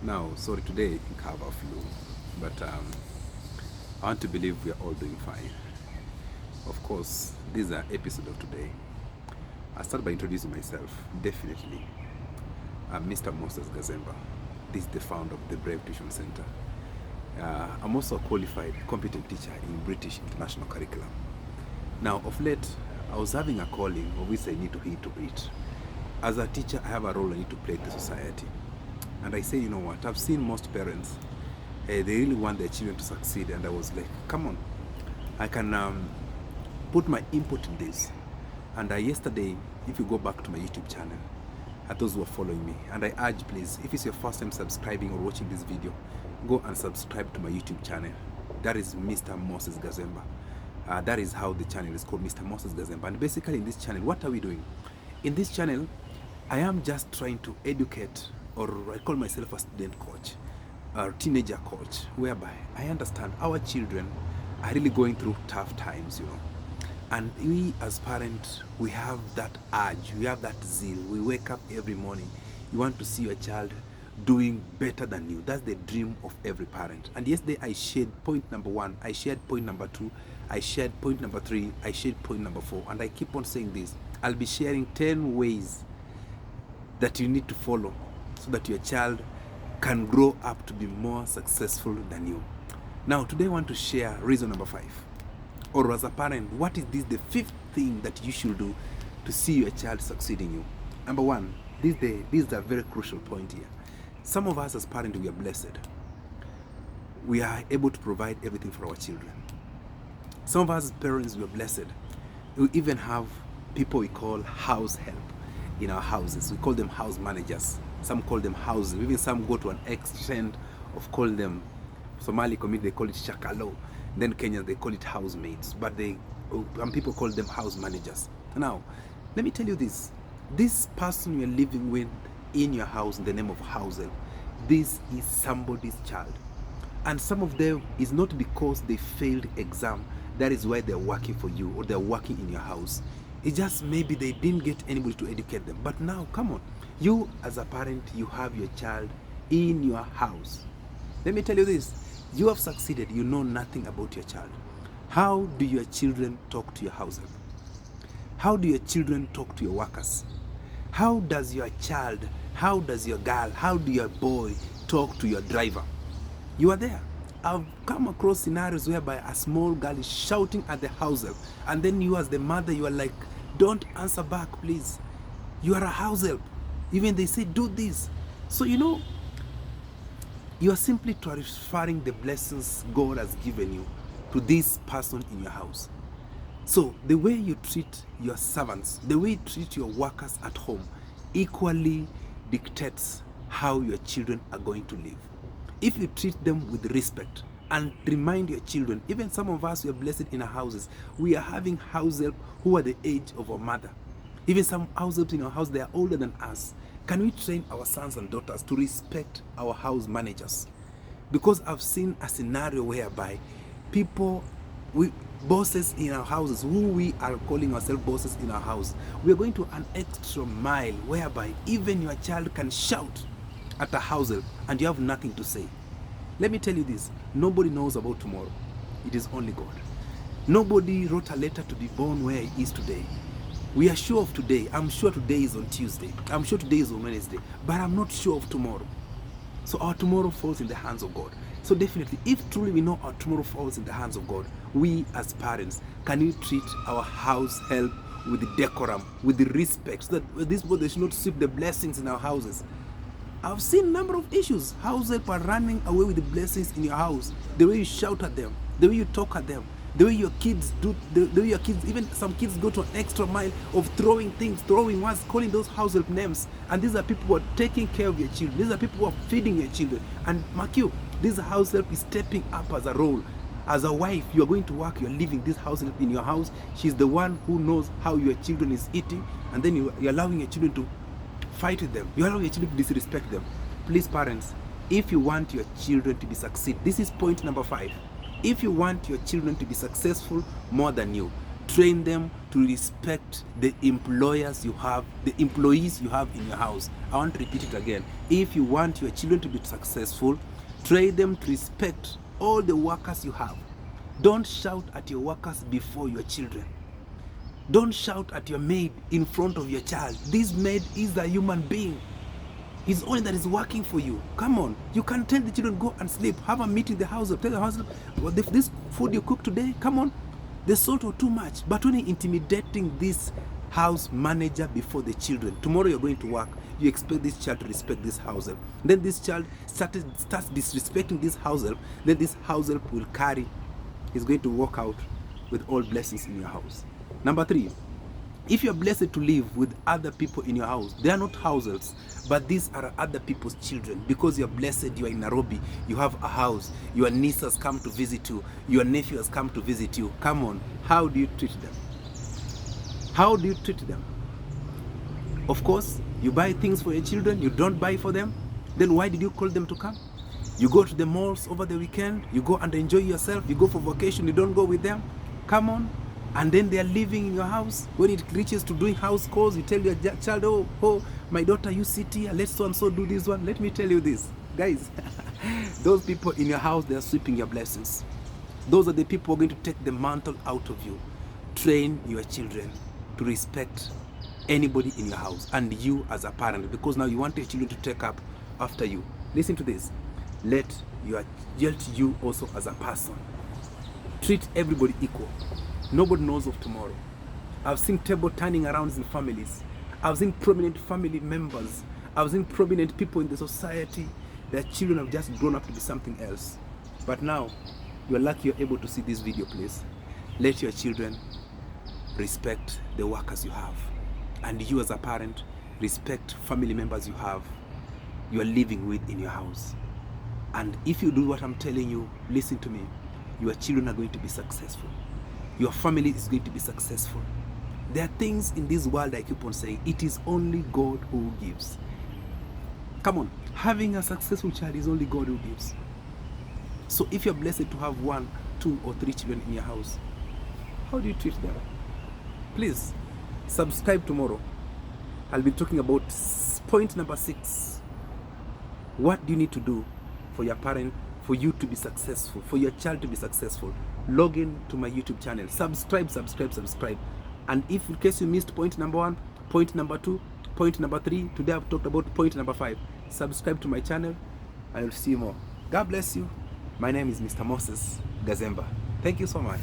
Now, sorry, today I have a flu, but I want to believe we are all doing fine. Of course, this is an episode of today. I'll start by introducing myself. Definitely, I'm Mr. Gazemba. This is the founder of the Brave Tuition Center. I'm also a qualified, competent teacher in British International Curriculum. Now, of late, I was having a calling of which I need to heed to it. As a teacher, I have a role I need to play to society. And I say, you know what, I've seen most parents, they really want their children to succeed. And I was like, come on, I can put my input in this. And yesterday, if you go back to my YouTube channel, those who are following me, and I urge, please, if it's your first time subscribing or watching this video, go and subscribe to my YouTube channel. That is Mr. Gazemba. That is how the channel is called, Mr. Gazemba. And basically in this channel, what are we doing? In this channel, I am just trying to educate, or I call myself a student coach, a teenager coach, whereby I understand our children are really going through tough times, And we as parents, we have that urge, we have that zeal. We wake up every morning, you want to see your child doing better than you. That's the dream of every parent. And yesterday I shared point number 1, I shared point number 2, I shared point number 3, I shared point number 4, and I keep on saying this. I'll be sharing 10 ways that you need to follow so that your child can grow up to be more successful than you. Now, today I want to share reason number 5. Or as a parent, what is this, the 5th thing that you should do to see your child succeeding you? Number 1, this is a very crucial point here. Some of us as parents, we are blessed. We are able to provide everything for our children. Some of us as parents, we are blessed. We even have people we call house help in our houses. We call them house managers. Some call them houses. Even some go to an extent of call them, Somali community, they call it shakalo. Then Kenyans, they call it housemaids. But some people call them house managers. Now, let me tell you this. This person you're living with in your house in the name of house help, this is somebody's child. And some of them is not because they failed exam. That is why they're working for you or they're working in your house. It's just maybe they didn't get anybody to educate them. But now, come on. You as a parent, you have your child in your house. Let me tell you this. You have succeeded. You know nothing about your child. How do your children talk to your house help? How do your children talk to your workers? How does your child, how does your girl, how do your boy talk to your driver? You are there. I've come across scenarios whereby a small girl is shouting at the house help, and then you as the mother, you are like, don't answer back, please. You are a house help. Even they say, do this. So, you are simply transferring the blessings God has given you to this person in your house. So the way you treat your servants, the way you treat your workers at home, equally dictates how your children are going to live. If you treat them with respect and remind your children, even some of us who are blessed in our houses, we are having house help who are the age of our mother. Even some house helps in our house, they are older than us. Can we train our sons and daughters to respect our house managers? Because I've seen a scenario whereby bosses in our houses, who we are calling ourselves bosses in our house, we are going to an extra mile whereby even your child can shout at a house help and you have nothing to say. Let me tell you this, nobody knows about tomorrow. It is only God. Nobody wrote a letter to be born where he is today. We are sure of today. I'm sure today is on Tuesday. I'm sure today is on Wednesday. But I'm not sure of tomorrow. So our tomorrow falls in the hands of God. So definitely, if truly we know our tomorrow falls in the hands of God, we as parents, can we treat our house help with the decorum, with the respect, so that this boy, they should not sweep the blessings in our houses. I've seen a number of issues. House help are running away with the blessings in your house. The way you shout at them, the way you talk at them, the way your kids do, the way your kids, even some kids go to an extra mile of throwing things, throwing words, calling those house help names. And these are people who are taking care of your children. These are people who are feeding your children. And mark you, this house help is stepping up as a role. As a wife, you are going to work, you're leaving this house help in your house. She's the one who knows how your children is eating. And then you're allowing your children to fight with them. You allow your children to disrespect them. Please, parents, if you want your children to be succeed, this is point number 5. If you want your children to be successful more than you, Train them to respect the employers you have, the employees you have in your house. I want to repeat it again. If you want your children to be successful, train them to respect all the workers you have. Don't shout at your workers before your children. Don't shout at your maid in front of your child. This maid is a human being. It's only that is working for you. Come on. You can tell the children, go and sleep. Have a meeting in the house. Tell the house, well, this food you cook today, come on. The salt was too much. But when you're intimidating this house manager before the children, tomorrow you're going to work, you expect this child to respect this house help. Then this child starts disrespecting this house help. Then this house help will carry. He's going to walk out with all blessings in your house. Number 3, if you're blessed to live with other people in your house, they are not house helps, but these are other people's children. Because you're blessed, you are in Nairobi, you have a house, your niece has come to visit you, your nephew has come to visit you. Come on, how do you treat them? How do you treat them? Of course, you buy things for your children, you don't buy for them. Then why did you call them to come? You go to the malls over the weekend, you go and enjoy yourself, you go for vacation, you don't go with them. Come on. And then they are living in your house. When it reaches to doing house calls, you tell your child, oh, my daughter, you sit here, let so and so do this one. Let me tell you this, guys. Those people in your house, they are sweeping your blessings. Those are the people who are going to take the mantle out of you. Train your children to respect anybody in your house and you as a parent, because now you want your children to take up after you. Listen to this. Let you also as a person. Treat everybody equal. Nobody knows of tomorrow. I've seen table turning around in families. I've seen prominent family members. I've seen prominent people in the society. Their children have just grown up to be something else. But now, you're lucky you're able to see this video, please. Let your children respect the workers you have. And you as a parent, respect family members you have, you are living with in your house. And if you do what I'm telling you, listen to me, your children are going to be successful. Your family is going to be successful. There are things in this world I keep on saying, it is only God who gives. Come on, having a successful child is only God who gives. So if you're blessed to have 1, 2, or 3 children in your house, how do you treat them? Please, subscribe tomorrow. I'll be talking about point number 6. What do you need to do for your parent, for you to be successful, for your child to be successful? Log in to my YouTube channel. Subscribe. And if in case you missed point number 1, point number 2, point number 3, today I've talked about point number 5. Subscribe to my channel. I will see you more. God bless you. My name is Mr. Gazemba. Thank you so much.